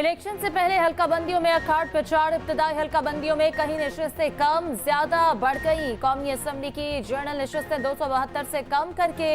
Election से पहले हल्का बंदियों में अखाड़ प्रचार। इब्तदाई हल्का बंदियों में कहीं नशिस्तें कम ज्यादा बढ़ गई। कौमी असम्बली की जनरल नशिस्तें 272 से कम करके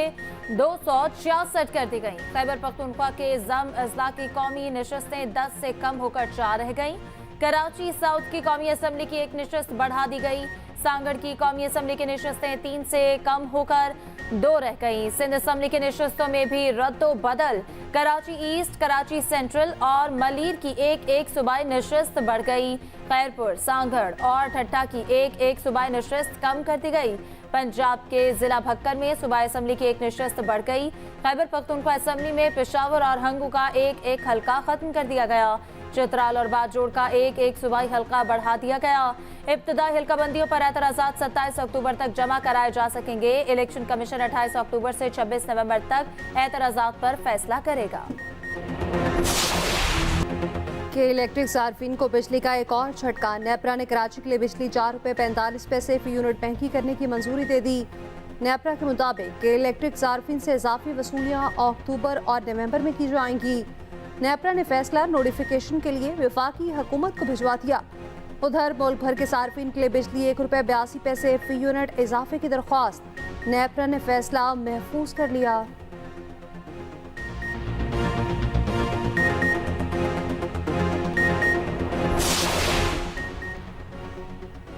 266 कर दी गई। खैबर पख्तूनख्वा के जम अजला की कौमी नशिस्तें 10 से कम होकर 4 रह गई। कराची साउथ की कौमी असम्बली की एक नशिस्त बढ़ा दी गई। सांगड़ की कौमी असम्बली की नशिस्तें 3 से कम होकर 2 रह गई। सिंध असम्बली की नशिस्तों में भी रद्दो बदल। कराची ईस्ट, कराची सेंट्रल और मलीर की एक सूबाई नशिस्त बढ़ गई। खैरपुर, सांगड़ और ठट्टा की एक सूबाई नशिस्त कम कर दी गई। पंजाब के जिला भक्कर में सूबाई असम्बली की एक नशिस्त बढ़ गई। खैबर पख्तूनख्वा असम्बली में पेशावर और हंगू का एक हल्का खत्म कर दिया गया। चित्राल और बाजोड़ का एक सूबाई हल्का बढ़ा दिया गया। इब्तदाई हल्का बंदियों पर एतराज़ात 27 अक्टूबर तक जमा कराए जा सकेंगे। इलेक्शन कमीशन 28 अक्टूबर से 26 नवंबर तक एतराज़ात पर फैसला करेगा। के इलेक्ट्रिक सार्फिन को बिजली का एक और झटका। नेपरा ने कराची के लिए बिजली 4 रुपये 45 पैसे फी यूनिट महंगी करने की मंजूरी दे दी। नेपरा के मुताबिक के इलेक्ट्रिक सार्फिन से इजाफी वसूलियाँ अक्टूबर और नवंबर में की जाएंगी। नेपरा ने फैसला नोटिफिकेशन के लिए वफाकी हुकूमत को भिजवा दिया। उधर मुल्क भर के सार्फिन के लिए बिजली 1 रुपये 82 पैसे फी यूनिट इजाफे की दरख्वास्त। नेपरा ने फैसला महफूज कर लिया।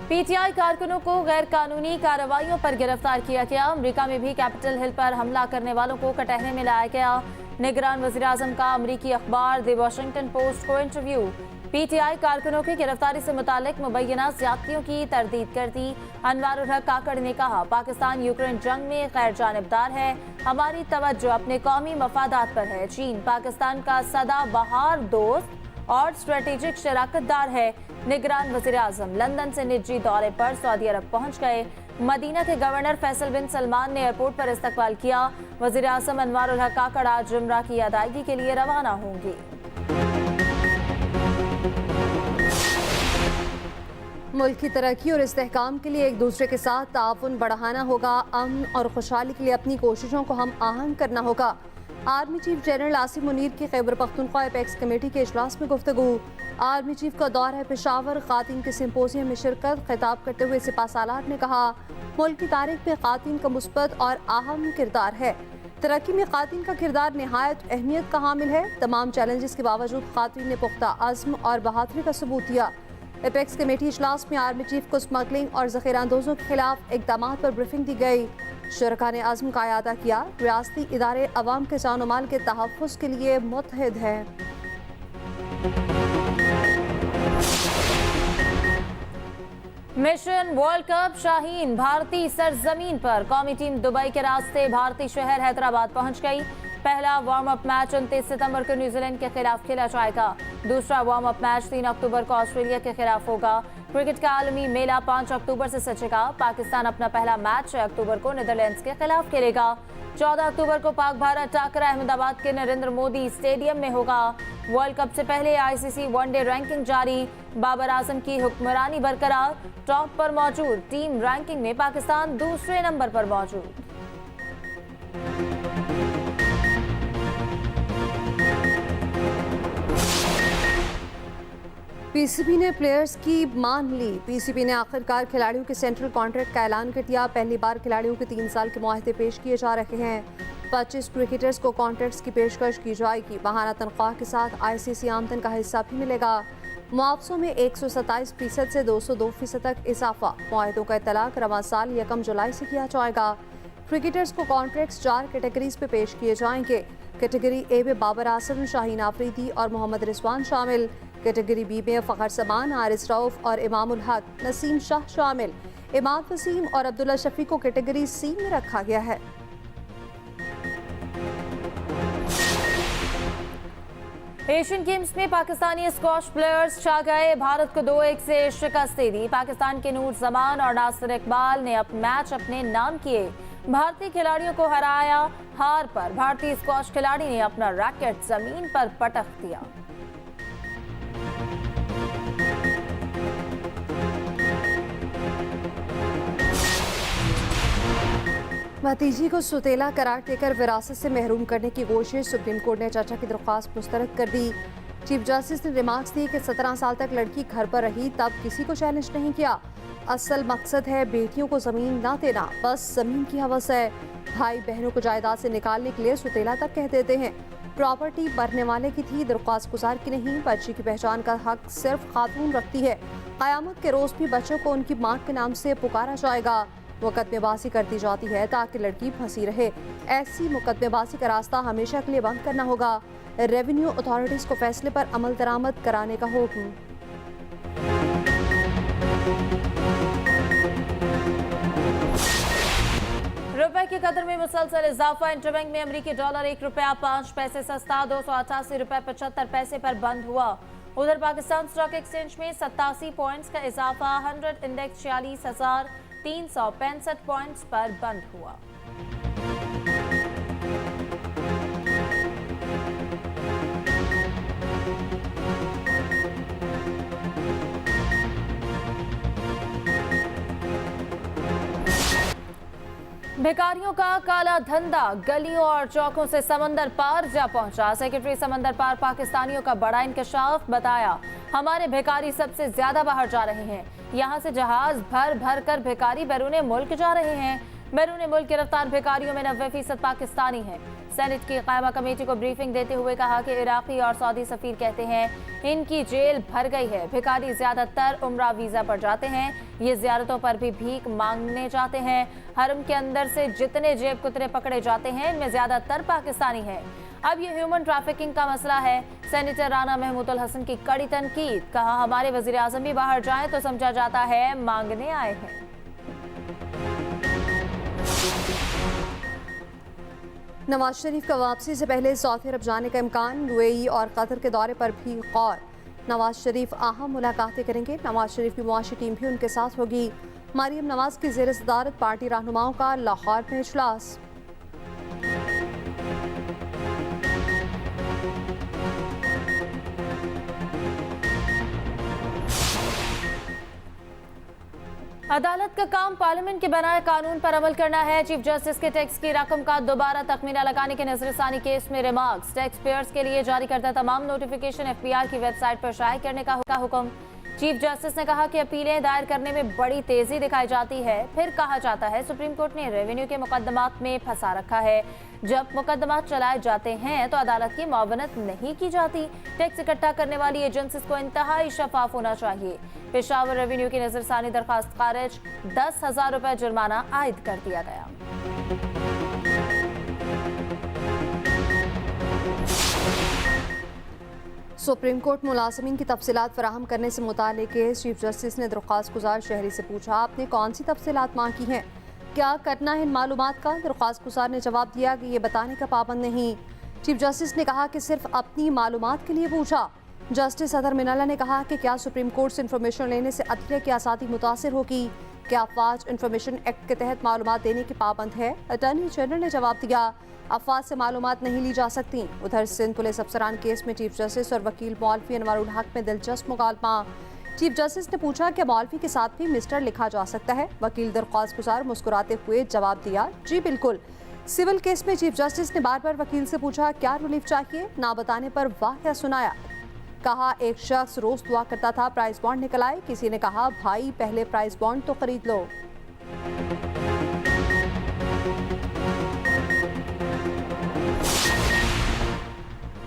पीटीआई कारकुनों को गैर कानूनी कार्रवाइयों पर गिरफ्तार किया गया। अमेरिका में भी कैपिटल हिल पर हमला करने वालों को कटहरे में लाया गया। निगरान वज़ीर आज़म का अमरीकी अखबार द वॉशिंगटन पोस्ट को इंटरव्यू। पीटीआई कारकुनों की गिरफ्तारी से मुतालिक मुबैना ज्यादतियों की तरदीद कर दी। अनवारुल हक काकड़ ने कहा, पाकिस्तान यूक्रेन जंग में गैर जानिबदार है। हमारी तवज्जो अपने कौमी मफादात पर है। चीन पाकिस्तान का सदाबहार दोस्त और स्ट्रेटेजिक शराकतदार है। निगरान वज़ीर आज़म लंदन से निजी दौरे पर सऊदी अरब पहुंच गए। मदीना के गवर्नर फैसल बिन सलमान ने एयरपोर्ट पर इस्तकबाल किया। वज़ीर आज़म अनवारुल हक काकड़ आज जुमरा की अदायगी के लिए रवाना होंगी। मुल्क की तरक्की और इस्तेहकाम के लिए एक दूसरे के साथ ताउन बढ़ाना होगा। अमन और खुशहाली के लिए अपनी कोशिशों को हम आहंग करना होगा। Army chief general Asim Munir की खैबर पख्तूनख्वा एपेक्स कमेटी के इजलास में गुफ्तगू। आर्मी चीफ का दौरा है पेशावर। खातिन के सिंपोजियम में शिरकत। खिताब करते हुए सिपा सालार ने कहा, मुल्क की तारीख में खातिन का मुस्बत और अहम किरदार है। तरक्की में खातिन का किरदार नहायत अहमियत का हामिल है। तमाम चैलेंजेस के बावजूद खातिन ने पुख्ता अज़्म और बहादुरी का सबूत दिया। एपेक्स कमेटी इजलास में आर्मी चीफ को स्मगलिंग और ज़ख़ीराअंदोज़ों के खिलाफ इक़दाम पर ब्रीफिंग दी गई। शुरका ने अज़्म का अयादा किया। रियासती इदारे अवाम के जान माल के तहफ़्फ़ुज़ के लिए मुत्तहिद है। मिशन वर्ल्ड कप शाहीन भारतीय सरजमीन पर। कौमी टीम दुबई के रास्ते भारतीय शहर हैदराबाद पहुंच गई। पहला वार्म अप मैच 29 सितंबर को न्यूजीलैंड के खिलाफ खेला जाएगा। दूसरा वार्म अप मैच 3 अक्टूबर को ऑस्ट्रेलिया के खिलाफ होगा। क्रिकेट का आलमी मेला 5 अक्टूबर से सजेगा। पाकिस्तान अपना पहला मैच 6 अक्टूबर को नीदरलैंड्स के खिलाफ खेलेगा। 14 अक्टूबर को पाक भारत टाकरा अहमदाबाद के नरेंद्र मोदी स्टेडियम में होगा। वर्ल्ड कप से पहले आईसीसी वनडे रैंकिंग जारी। बाबर आजम की हुक्मरानी बरकरार। टॉप पर मौजूद टीम रैंकिंग में पाकिस्तान दूसरे नंबर पर मौजूद। पीसीबी ने प्लेयर्स की मान ली। पीसीबी ने आखिरकार खिलाड़ियों के सेंट्रल कॉन्ट्रैक्ट का ऐलान कर दिया। पहली बार खिलाड़ियों के 3 साल के मुआहदे पेश किए जा रहे हैं। 25 क्रिकेटर्स को कॉन्ट्रैक्ट्स की पेशकश की जाएगी। माहाना तनख्वाह के साथ आईसीसी आमदन का हिस्सा भी मिलेगा। मुआवजों में 127% से 202% तक इजाफा। मुआहदों का इतलाक रवां साल 1 जुलाई से किया जाएगा। क्रिकेटर्स को कॉन्ट्रैक्ट्स 4 कैटेगरीज पे पेश किए जाएंगे। कैटेगरी ए में बाबर आजम, शाहीन आफरीदी और मोहम्मद रिजवान शामिल। कैटेगरी बी में फ़खर समान, हारिस रऊफ और इमामुल हक, नसीम शाह शामिल। इमाद वसीम और अब्दुल्ला शफी को कैटेगरी सी में रखा गया है। एशियन गेम्स में पाकिस्तानी स्क्वॉश प्लेयर्स छा गए। भारत को 2-1 से शिकस्त दे दी। पाकिस्तान के नूर जमान और नासिर इकबाल ने मैच अपने नाम किए। भारतीय खिलाड़ियों को हराया। हार पर भारतीय स्क्वॉश खिलाड़ी ने अपना रैकेट जमीन पर पटक दिया। भतीजी को सुतेला करार देकर विरासत से महरूम करने की कोशिश। सुप्रीम कोर्ट ने चाचा की दरख्वास्त मुस्तरद कर दी। चीफ जस्टिस ने रिमार्क्स दिए कि 17 साल तक लड़की घर पर रही तब किसी को चैलेंज नहीं किया। असल मकसद है बेटियों को जमीन ना देना, बस जमीन की हवस है। भाई बहनों को जायदाद से निकालने के लिए सुतेला तक कह देते हैं। प्रॉपर्टी मरने वाले की थी, दरख्वास्त गुजार की नहीं। बच्ची की पहचान का हक सिर्फ खातून रखती है। क़यामत के रोज भी बच्चों को उनकी माँ के नाम से पुकारा जाएगा। मुकदमेबाजी करती जाती है ताकि लड़की फंसी रहे। ऐसी मुकदमेबाजी का रास्ता हमेशा के लिए बंद करना होगा। रेवेन्यू अथॉरिटीज को फैसले पर अमल दरामद कराने का हुक्म। रुपए की कदर में मुसलसल इजाफा। इंटरबैंक में अमेरिकी डॉलर 1 रुपया 5 पैसे सस्ता 288 रुपए 75 पैसे पर बंद हुआ। उधर पाकिस्तान स्टॉक एक्सचेंज में 87 पॉइंट्स का इजाफा। 100 इंडेक्स 46,365 पॉइंट्स पर बंद हुआ। भिखारियों का काला धंधा गलियों और चौकों से समंदर पार जा पहुंचा। सेक्रेटरी समंदर पार पाकिस्तानियों का बड़ा इंकशाफ। बताया, हमारे भिखारी सबसे ज्यादा बाहर जा रहे हैं। यहां से जहाज भर भर कर भिखारी बैरून मुल्क जा रहे हैं। बैरून मुल्क गिरफ्तार भिखारियों में 90% पाकिस्तानी हैं। सेनेट की कायमा कमेटी को ब्रीफिंग देते हुए कहा कि इराकी और सऊदी सफीर कहते हैं इनकी जेल भर गई है। भिखारी ज्यादातर उम्रा वीजा पर जाते हैं। ये जियारतों पर भी भीख मांगने जाते हैं। हरम के अंदर से जितने जेब कुतरे पकड़े जाते हैं इनमें ज्यादातर पाकिस्तानी हैं। अब ये ह्यूमन ट्रैफिकिंग का मसला है। सेनेटर राना महमूदुल हसन की कड़ी तनकीद। कहा, हमारे वजीर आजम भी बाहर जाएं तो समझा जाता है मांगने आए हैं। नवाज शरीफ का वापसी से पहले सऊदी अरब जाने का इम्कान। यूएई और कतर के दौरे पर भी गौर। नवाज शरीफ अहम मुलाकातें करेंगे। नवाज शरीफ की मुआशी टीम भी उनके साथ होगी। मरियम नवाज की ज़ेर सदारत पार्टी रहनुमाओं का लाहौर में इजलास। अदालत का काम पार्लियामेंट के बनाए कानून पर अमल करना है। चीफ जस्टिस के टैक्स की रकम का दोबारा तखमीना लगाने के नजरसानी केस में रिमार्क्स। टैक्स पेयर्स के लिए जारी करता तमाम नोटिफिकेशन FBI की वेबसाइट पर शाये करने का हुक्म। चीफ जस्टिस ने कहा कि अपीलें दायर करने में बड़ी तेजी दिखाई जाती है। फिर कहा जाता है सुप्रीम कोर्ट ने रेवेन्यू के मुकदमात में फंसा रखा है। जब मुकदमात चलाए जाते हैं तो अदालत की मुआवनत नहीं की जाती। टैक्स इकट्ठा करने वाली एजेंसीज को इंतहाई शफाफ होना चाहिए। पेशावर रेवेन्यू की नजरसानी दरखास्त खारिज। 10,000 रुपए जुर्माना आयद कर दिया गया। सुप्रीम कोर्ट मुलाजमीन की तफसीलात फराहम करने से मुताल्लिक केस। चीफ जस्टिस ने दरख्वास्त गुजार शहरी से पूछा, आपने कौन सी तफसीलात मांग की हैं, क्या करना है इन मालूमात का। दरख्वास्त गुजार ने जवाब दिया कि ये बताने का पाबंद नहीं। चीफ जस्टिस ने कहा कि सिर्फ अपनी मालूमात के लिए पूछा। जस्टिस अदर मिनाला ने कहा कि क्या सुप्रीम कोर्ट से इंफॉर्मेशन लेने से अदलिया की आज़ादी मुतासिर होगी। क्या अफवाज इंफॉर्मेशन एक्ट के तहत मालूमात देने की पाबंद है। अटॉर्नी जनरल ने जवाब दिया, अफवाज से मालूमात नहीं ली जा सकती। उधर सिंध पुलिस अफसरान केस में चीफ जस्टिस और वकील मौलवी अनवारुल हक में दिलचस्प मुकालमा। चीफ जस्टिस ने पूछा कि मौलवी के साथ भी मिस्टर लिखा जा सकता है। वकील दरख्वास्त गुजार मुस्कुराते हुए जवाब दिया, जी बिल्कुल। सिविल केस में चीफ जस्टिस ने बार बार वकील से पूछा क्या रिलीफ चाहिए। ना बताने पर वाक़या सुनाया। कहा, एक शख्स रोज दुआ करता था प्राइस बॉन्ड निकल आए। किसी ने कहा, भाई पहले प्राइस बॉन्ड तो खरीद लो।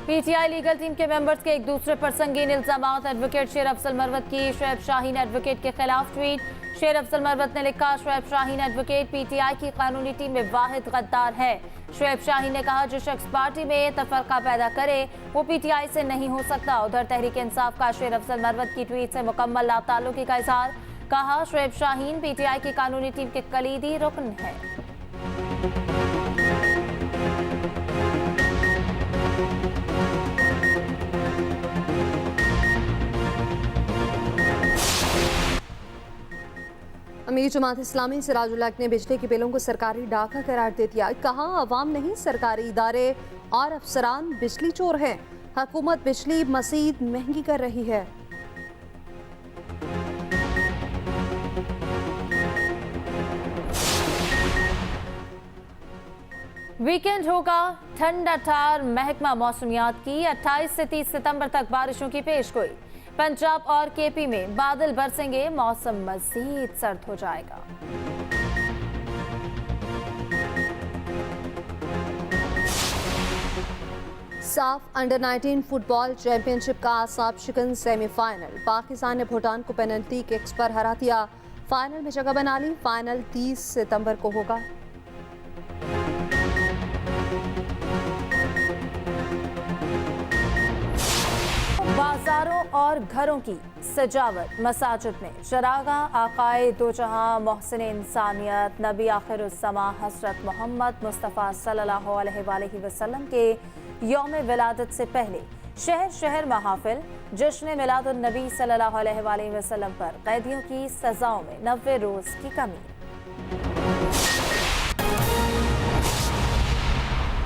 PTI लीगल टीम के मेंबर्स के एक दूसरे पर संगीन इल्जामात। एडवोकेट शेर अफजल मरवत की शुएब शाहीन एडवोकेट के खिलाफ ट्वीट। शेर अफजल मरवत ने लिखा, शुएब शाहीन एडवोकेट PTI की कानूनी टीम में वाहिद गद्दार है। शुएब शाहीन ने कहा, जो शख्स पार्टी में तफरका पैदा करे वो PTI से नहीं हो सकता। उधर तहरीक इंसाफ का शेर अफजल मरवत की ट्वीट से मुकम्मल लाताल्लुकी का इजहार। कहा, शुएब शाहीन PTI की कानूनी टीम के कलीदी रुकन है। अमीर जमात इस्लामी सिराजुल हक ने बिजली के बिलों को सरकारी डाका करार दे दिया। कहा, अवाम नहीं सरकारी इदारे और अफसरान बिजली चोर हैं। हुकूमत बिजली मजीद महंगी कर रही है। वीकेंड होगा ठंडा ठार, महकमा मौसमियात की 28 से 30 सितंबर तक बारिशों की पेशगोई। पंजाब और केपी में बादल बरसेंगे, मौसम मजीद सर्द हो जाएगा। साफ अंडर 19 फुटबॉल चैंपियनशिप का आसाब शिकन सेमीफाइनल। पाकिस्तान ने भूटान को पेनल्टी किक्स पर हरा दिया, फाइनल में जगह बना ली। फाइनल 30 सितंबर को होगा। बाजारों और घरों की सजावट, मसाजिद में चरागा आकाए दो जहां मोहसिन इंसानियत नबी आखिरुस्समा हज़रत मोहम्मद मुस्तफ़ा सल्लल्लाहु अलैहि वसल्लम के यौम विलादत से पहले शहर शहर महाफिल। जश्न मिलादुन नबी सल्लल्लाहु अलैहि वसल्लम पर कैदियों की सजाओं में 90 रोज की कमी।